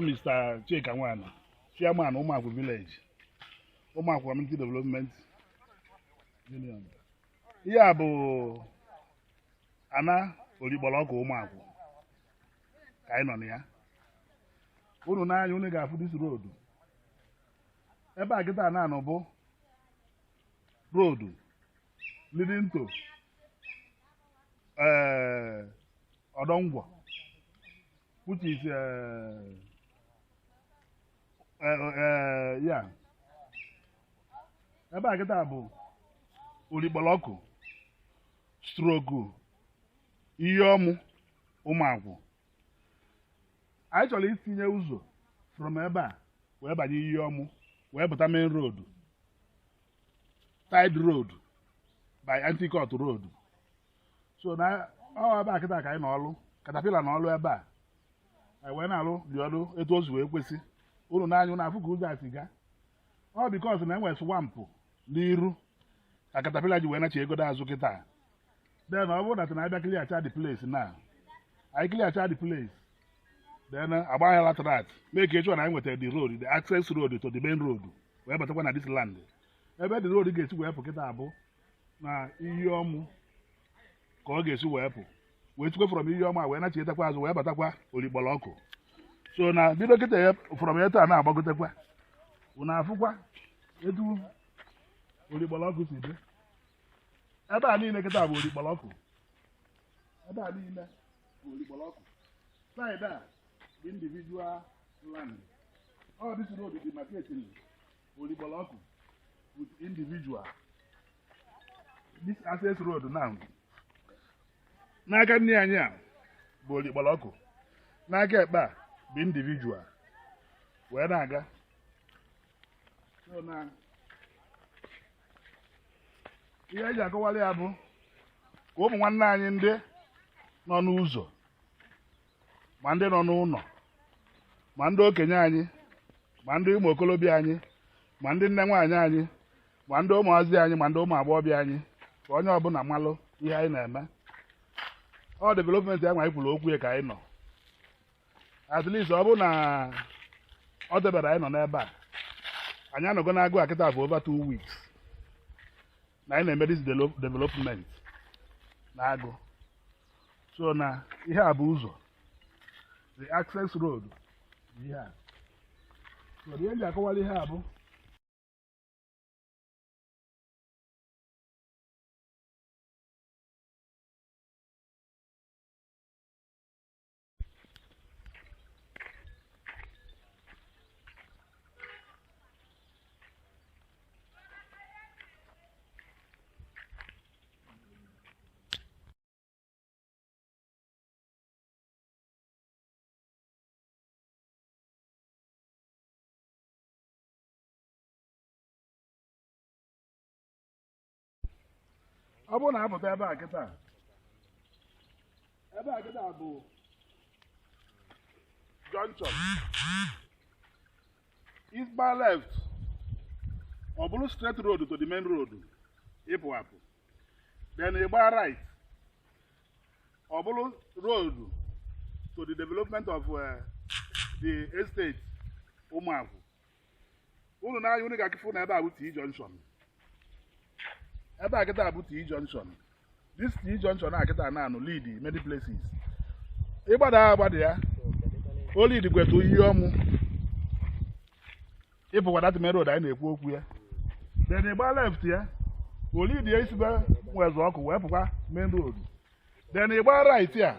Mr. Chika Nwana, Chairman Umuakwu Village, Umuakwu Community Development Union. Here bụ ana Oliboloko Umuakwu. Ka anyị nọ na ya. Unu n'anya unu ga-afụ this road. Ebe a kịta na-anọ bụ road leading to Odongwo, which is yeah. Ebe a kịta bụ Oliboloko stroke ihe ọmụ Umuakwu. Anyị chọrọ itinye ụzọ from ebe a wee banye ihe ọmụ wee bụta main road, side road by Anti-Court road. So na ebe a kịta ka anyị n'ọlụ katapila n'ọlụ ebe a anyị wee na-alụ dị ọrụ etu ozu wee kwesị. Unu n'anya unu afụ ka ụzọ asiga ọ because na enwe swamp n'iru ka katapila ji wee nachi ego azụ kịta. Then ọ bụrụ na na-abịa clear the place na anyị clear the place, then agbagha latrat make sure na anyị nwetara the road, the access road to the main road wee batakwa na this land. Ebe the road ga-esi wee pụ kịta abụ na iyi ọmụ ka ọ ga-esi wee pụ wee tukwe from iyi ọmụ a wee nachitakwa azụ wee batakwa Oliboloko. So na bido kịta ya from ya taa na-agbagotekwa unu afụkwa etu Oliboloko si dị. Ebe a niile kịta bụ Oliboloko. Ebe a niile bụ Oliboloko. Side a the individual land. All this road is demarcating Oliboloko with individual. This access road now. N'aka nne anyị a bụ Oliboloko. N'aka ekpe a bụ individual. Wee na-aga. So na ihe eji akọwara ya bụ ka ụmụ nwanne anyị ndị nọ n'ụzọ, ma ndị nọ n'ụlọ, ma ndị okenye anyị, ma ndị ụmụ okolobịa anyị, ma ndị nne nwaanyị anyị, ma ndị ụmụazị anyị, ma ndị ụmụ agbọghọbịa anyị, ka onye ọbụla malụ ihe anyị na-eme. Ọ development ya nwa anyị kwuru okwu ya ka anyị nọ. At least ọ bụ na ọ debere anyị nọ n'ebe a, anyị anọgo na-agụ akịta for over 2 weeks na anyị na-eme this development na-agụ. So na ihe a bụ ụzọ, the access road ihe a. So ihe ndị akọwara ihe a bụ ọ bụrụ na apụta ebe a kịta bụ junction. If by left ọ bụrụ straight road to the main road ịpụ apụ, then ịgba right ọ bụrụ road to the development of the estate Umuakwu. Unu na-anya unu ga-akịfụ na ebe a bụ T junction. Ebe a kịta bụ T junction. This T junction a kịta na-anụ lead many places. Ịgbada agbada ya o lead kwetu ihe ọmụ ịpụkwa that main road anyị na-ekwu okwu ya. then you go left here. Only the east was walk where main road. Then you go right here.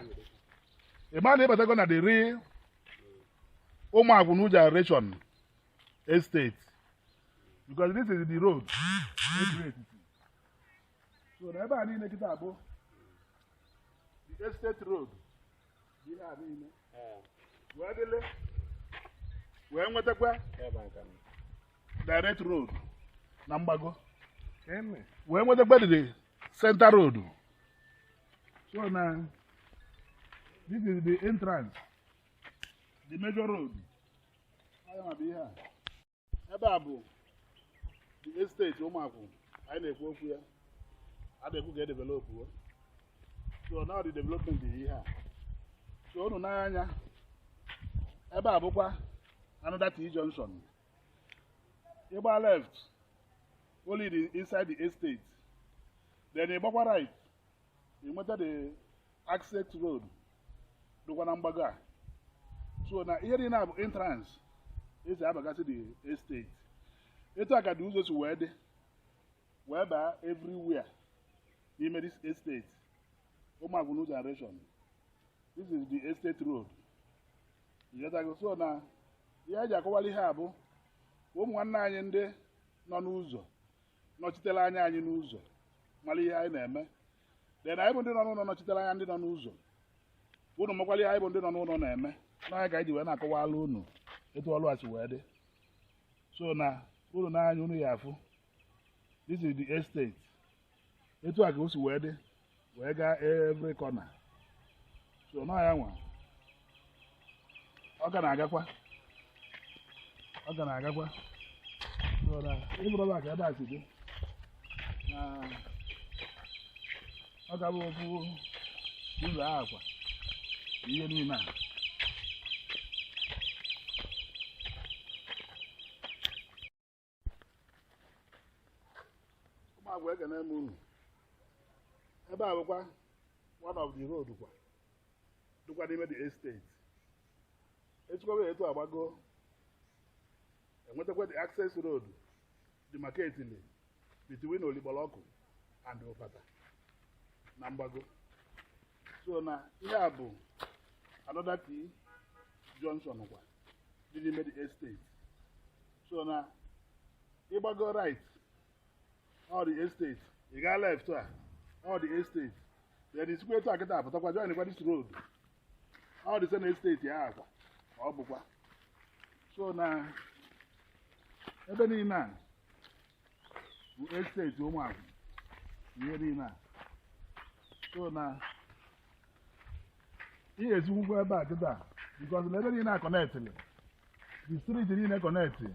A man able to go to the real umuakwu generation estate. Because this is the road. So never I need to abo the estate road. Where the left? Where what the direct road. Nambago. Where was the center road? So now this is the entrance, the major road. I am here. Ebabu, the estate, umuakwu. I need to work here. I need to get developed. So now the development is here. So no na Ebabu kwa another T junction. Eba left, only the inside the estate. Then Eba right, you enter the access road. Nambaga. So now here in our entrance is the Abagasi the estate. It's like I do this whereby everywhere in this estate. Umuakwu generation. This is the estate road. Yes, I go so now. Here I go wali habo. One nine de non uso. Not chitela any uso. Mali I name. Then I won't do no chitela and non uso. Uno mokwali I won't do no name. No, I guide you when I go alone. It will always wear. So now, Uno nine yafu. This is the estate. It will go to wear. We got every corner. So now I want. How can I go? How can I go? So that if you back about it, how can we go? Do the aqua. You need now. Come on, work and then move. About one of the road. Look at the estate. It's going to Abago. And what about the access road? The market between Oliboloko and Opata. Nambago. So now, here have another T junction. Didn't make the estate. So now, Ibago right. All the estate. You got left. All the estate. Then it's going to get up. But I'm going to this road. All the same estate. Yeah. So now, everything now, estate umuakwu. So now, here is who go back to that because everything now connected. The street is not connected.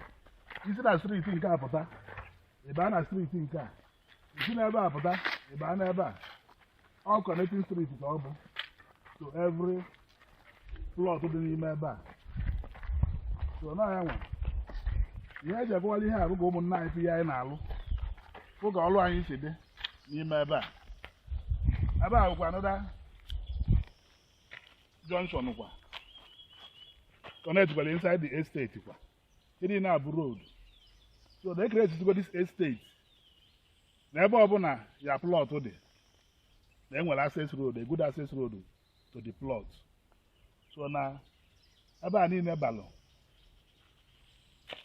You see that street in Kapota, a banner street in Ka. You see never Kapota, a banner. All connecting streets is open to every plot of the neighbor. So now I want. You have to go here, we go on 9 p.m. now. We go all around you today. Neighbor. About another junction. Connect well inside the estate. It is now road. So they created to go this estate. Never open your plot today. Then we'll access road, a good access road to the plot. So now, about in a ballon.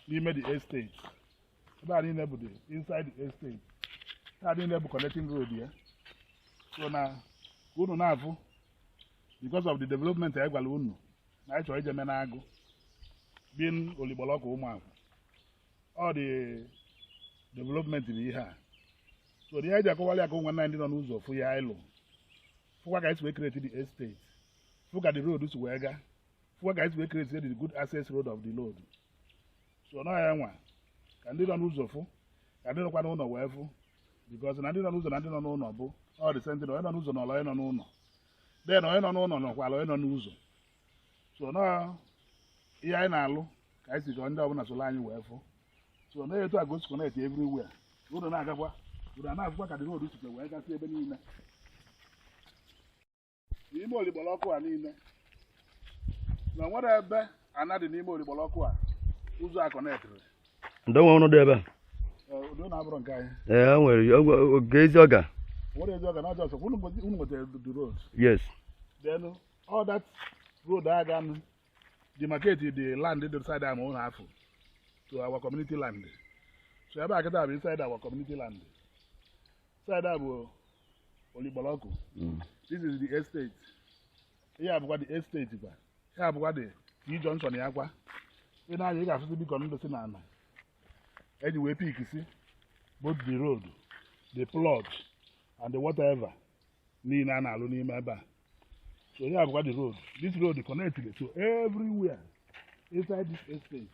We made the estate. About in inside the estate. I didn't have connecting road here. So now, we don't have because of the development of Enugu-Ukwu. I try to menago. Being Oliboloko umuakwu. All the development in here. So the idea go 190 on uso for your island. For guys we created the estate. For the road is wega. For guys we created the good access road of the road. So now I want. Can they don't use for? Can they don't know where for? Because I don't use nothing on no all the same thing. I don't use no line on no. Then I don't know no while I don't use. So now here I know. Guys is going down as a line where for. So now you to go to connect everywhere. You don't know what. You don't know what the road is to where I can see any. The Oliboloko and in. Now what I bet another name Oliboloko. Who's our connector? Don't want to do that. Yes. Then all that road again, demarcated the land inside our own half to our community land. So I get inside our community land. Inside our Oliboloku. This is the estate. Here I've got the estate. Here I've got the Johnson Yaqua. Then you have to be conducting an anyway, peak, you see, both the road, the plot, and the whatever. Nina Naluni Maba. So here I've got the road. This road is connected to everywhere inside this estate.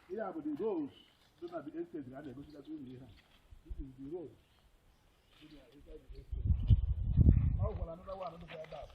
Here are the roads. Those are the estate. This is the road. Inside the estate. Now for another one, another that.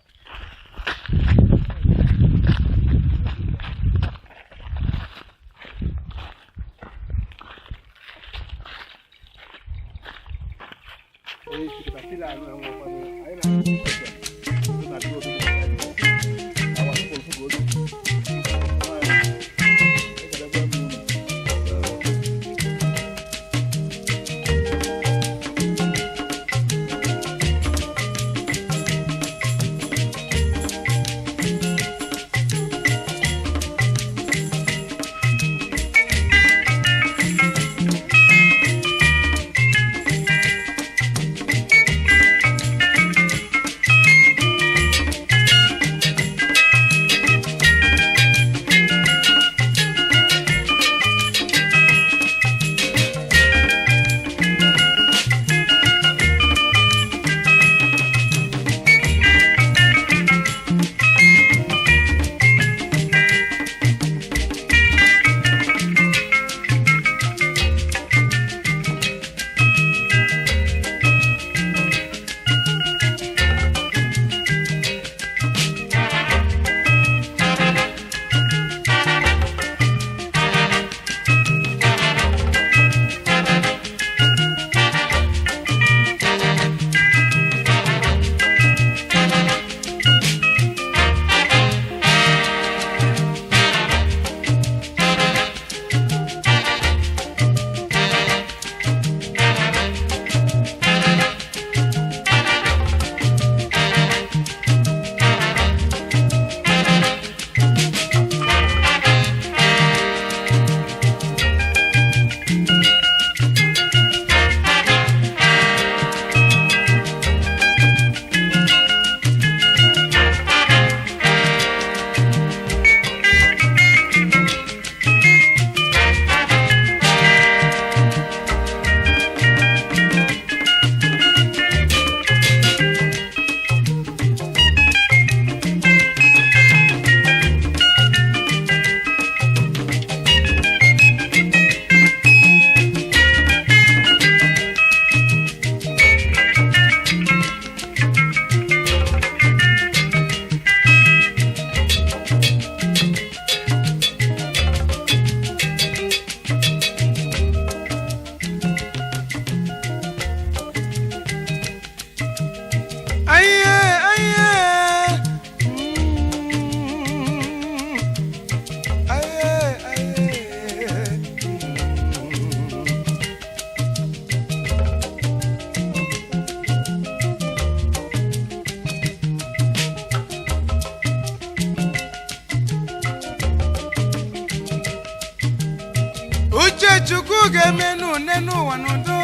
Chukwu ga-emenu nenu wanodo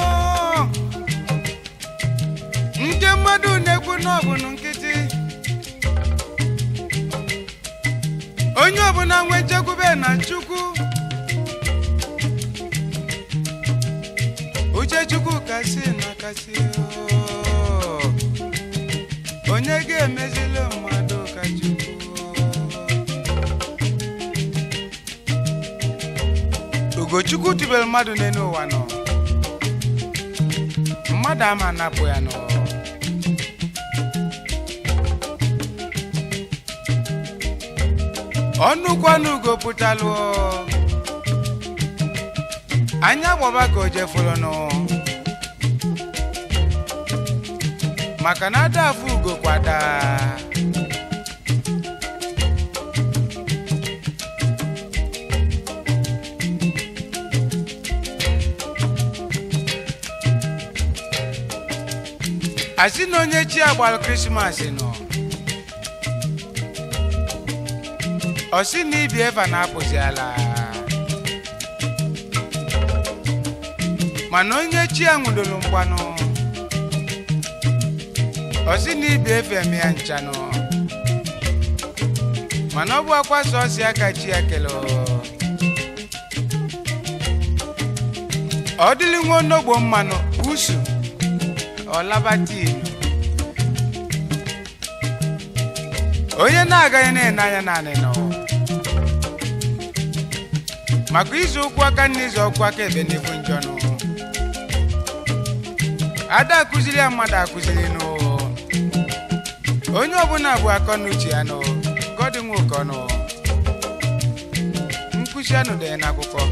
nke mmadụ na-ekwu n'ọbụ nkịtị onye ọbụla nwe nchekwube na Chukwu uche Chukwu kasị na kasị onye ga-emezile mmadụ ka Chukwu Ugochukwu tibere mmadụ n'enu ụwa nọ mmadụ ama napụ ya nọ ọnụkwanụ ugo pụtalụ anya gbọba ka o jefuru nọ maka na ada afụ ugo kwada asị na onye chi agbalụ Krismas nọ ọ sị na ibi eva na-apụziala mana onye chi a nwụdoro mgbanụ ọ sị na ibi efe eme ya nchanụ mana ọ bụ akwa sọsị aka chi ya kele ọ dịlị nwa onogbo mmanụ usu ọlabatinu onye na-agaghị na-ene anya naanị nọ maka izu ụkwụ aka na izu ọkwụ aka ebe n'ifu njọnụ ada akụziri ya mmadụ akụziri nụ onye ọbụla bụ akọ n'uche ya nụ gọdị nwoke ọnụ nkụzi anụ dị n'akwụkwọ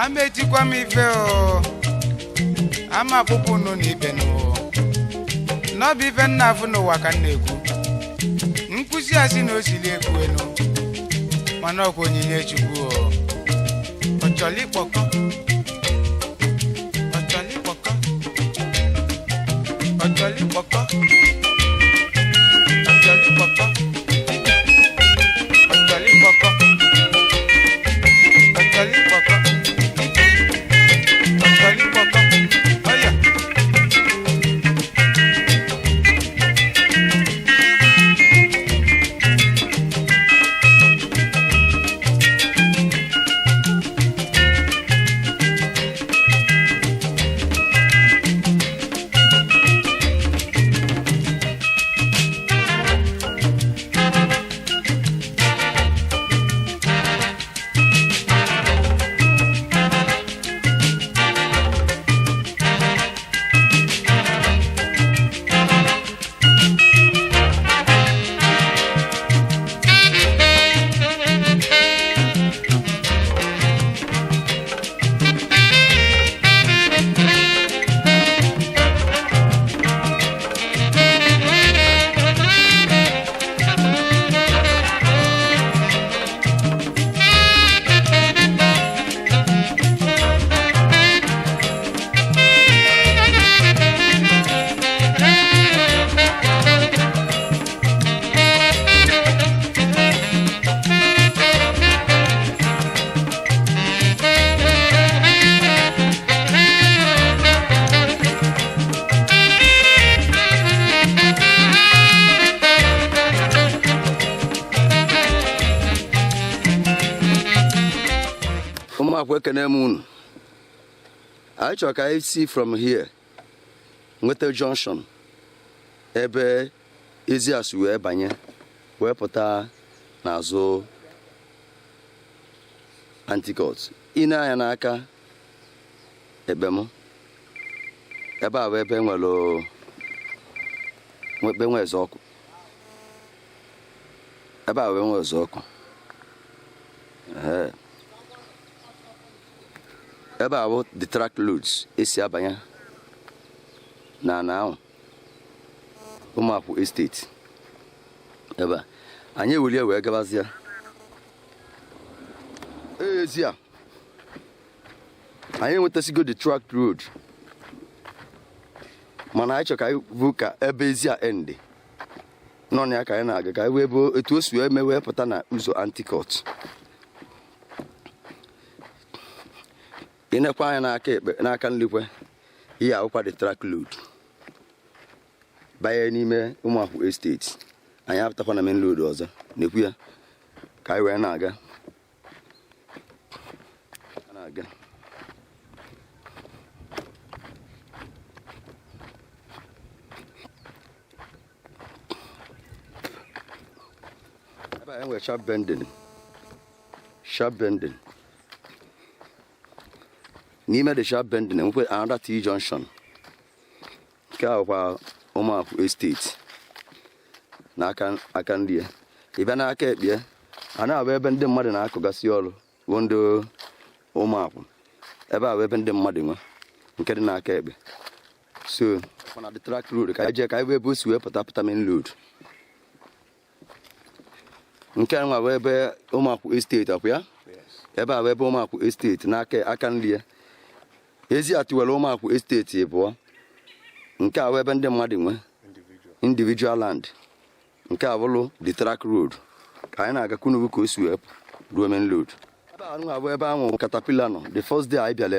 ama etikwa m ife ama akpụkpụ nụ na ibe nụ n'ọbụ ife nna afụ n'ụwa ka m na-ekwu nkụzi a sị na o siri ekwu enu mana ọkwa onyinye Chukwu ọchọlị kpọkọ ọchọlị kpọkọ ọchọlị kpọkọ ọchọlị kpọkọ ọchọlị kpọkọ ọchọlị kpọkọ ọchọlị kpọkọ ọya I chọrọ ka anyị si from here nweta junction ebe Eziasu wee banye wee pụta n'azụ Antikọt ine anya n'aka ebe m ebe a ebe nwe eze ọkụ ebe a nwe eze ọkụ ebe a bụ the track loads esi abanye na ahụ Umuakwu estate ebe anyị ewulie wee gabazia ezi a anyị enwetasigo the track road mana anyị chọrọ ka anyị bụ ka ebe ezi a end nọ na ya ka anyị na-aga ka anyị wee bụ etu o si wee mee wee pụta na ụzọ Antikọt inekwa anya n'aka ekpe n'aka nlikwe ihe akwụkwa the track load banye n'ime Umuakwu estate anyị apụtakwa na main road ọzọ na-ekwu ya ka anyị wee na-aga ebe a enwere sharp bending n'ime the sharp bending enwekwe another T junction nke a kwa Umuakwu estate n'aka ndị ya ịbịa n'aka ekpe a na-abụ ebe ndị mmadụ na-akụgasị ọrụ bụ ndị Umuakwu ebe a bụ ebe ndị mmadụ nwe nke dị n'aka ekpe so na the track road ka je ka ebe o si wee pụta main road nke nwa bụ ebe Umuakwu estate akwa ya ebe a bụ ebe Umuakwu estate n'aka aka ndị ya ezi atiwere Umuakwu estate ịbụọ nke a wụ ebe ndị mmadụ nwe individual land. Nke a bụrụ the track road ka anyị na-aga Enugu ka o si wee ruo main road. Ebe a nwa bụ ebe ahụ caterpillar nọ. The first day anyị bịara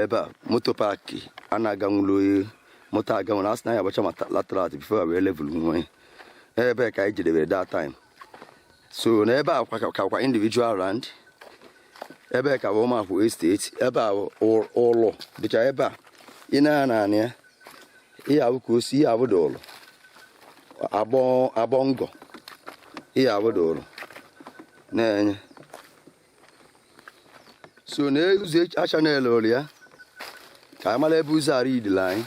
ebe a moto paaki a na-aga nwụrụ moto aga nwere asị na ya agbacha ma latrat before wee level nwe ebe ka anyị jedebere that time. So na ebe a kwa individual land, ebe ka bụ Umuakwu estate, ebe a ụlọ dịcha ebe a ị na-ana ya ihe abụ ka o si ihe abụ dị ụlọ abọ ngọ ihe abụ dị ụlọ na-enye. So na ụzọ acha na-ele ụlọ ya ka anyị mara ebe ụzọ ara idila anyị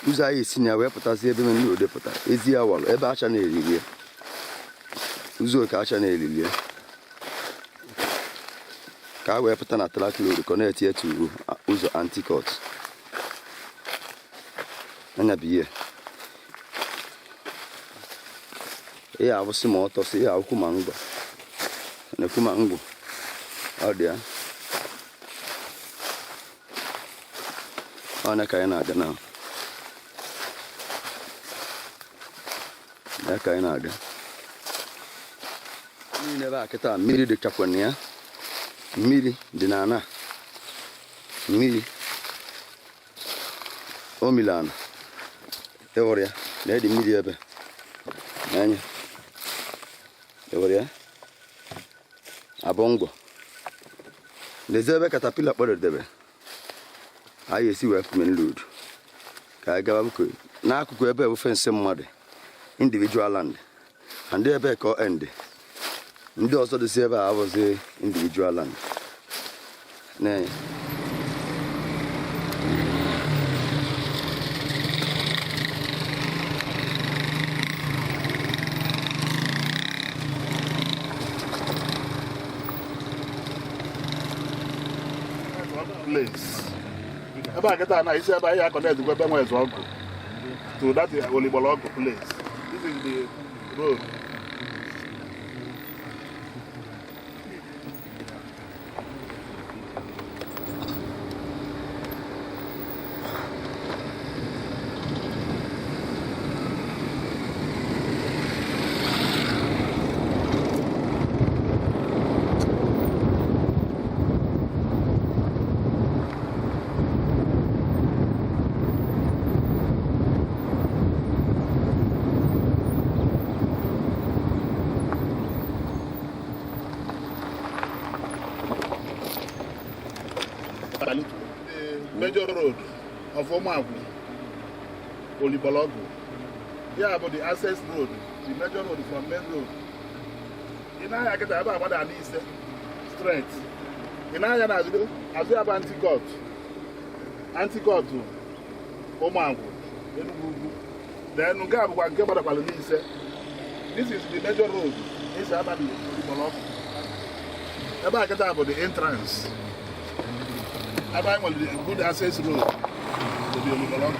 ụzọ anyị esi na ya wee pụtazi ebe mmiri ode pụta ezi ya walụ ebe acha na-eriri ya ụzọ ka acha na-eriri ya ka a wee pụta na track road connect ya to ụzọ anti-cut anya bụ ihe ihe abụsị ma ọtọ si ihe akwụkwọ ma ngwa na-ekwu ma ngwụ ọ dị ya ọ ka anyị na-aga na ya ka anyị na-aga niile ebe a kịta mmiri dịchakwana ya mmiri dị n'ana mmiri o mili ana ewere ya na edi mmiri ebe n'anya ewere ya abụ ngwọ lezi ebe caterpillar kpọdedebe anyị esi wee main road ka anyị gaba bụko n'akụkụ ebe bụ fensị mmadụ individual land and ebe ka ọ end ndị ọzọ dịzi ebe a abụzi individual land n'anya place. Ebe a kịta na isi ebe anyị akọnet gwa ebe nwe ezu ọgụ to that Oligbolo ọgụ place. This is the road. The major road of Umuakwu, Oligbolo. Here about the access road, the major road from main road. In I get about an east straight. In I as we have anti-cut to Umuakwu, Enugu-Ukwu. Then Nugabu can get about a this is the major road. It's about the Oligbolo. About the entrance. I buy one good access road to the Oligbolo.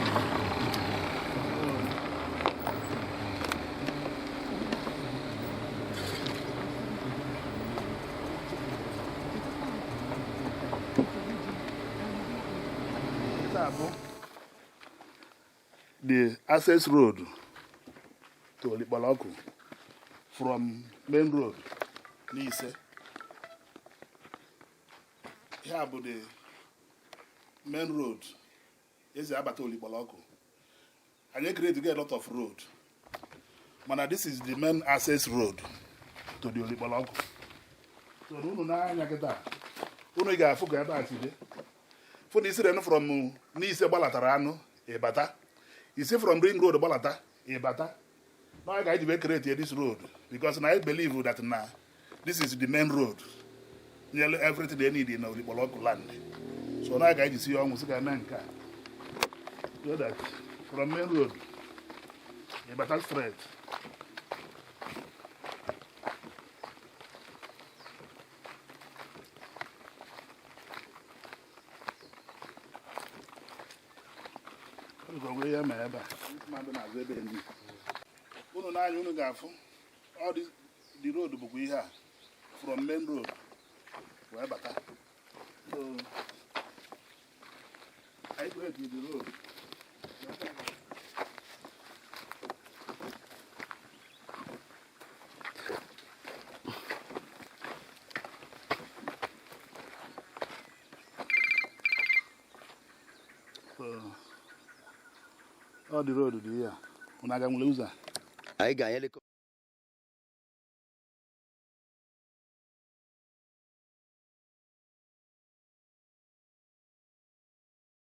The access road to Oligbolo from main road, Lise. Here about the main road is about Oligbolo. And you create to get a lot of road. But this is the main access road to the Oligbolo. So no na nyaketa. Uno ga afu ga ba atide. For this run from Nise Balatarano, Ebata. You see from Ring Road Balata, Ebata. Now I got to create this road because now I believe that now this is the main road. Nearly everything they need in Oligbolo land. So now I got to see almost a nanka. So that from main road, Ebata straight. All this, the road we have from main road. So I go to the road. All the road dị ya. Unu aga nwere ụzọ. Anyị ga-anyele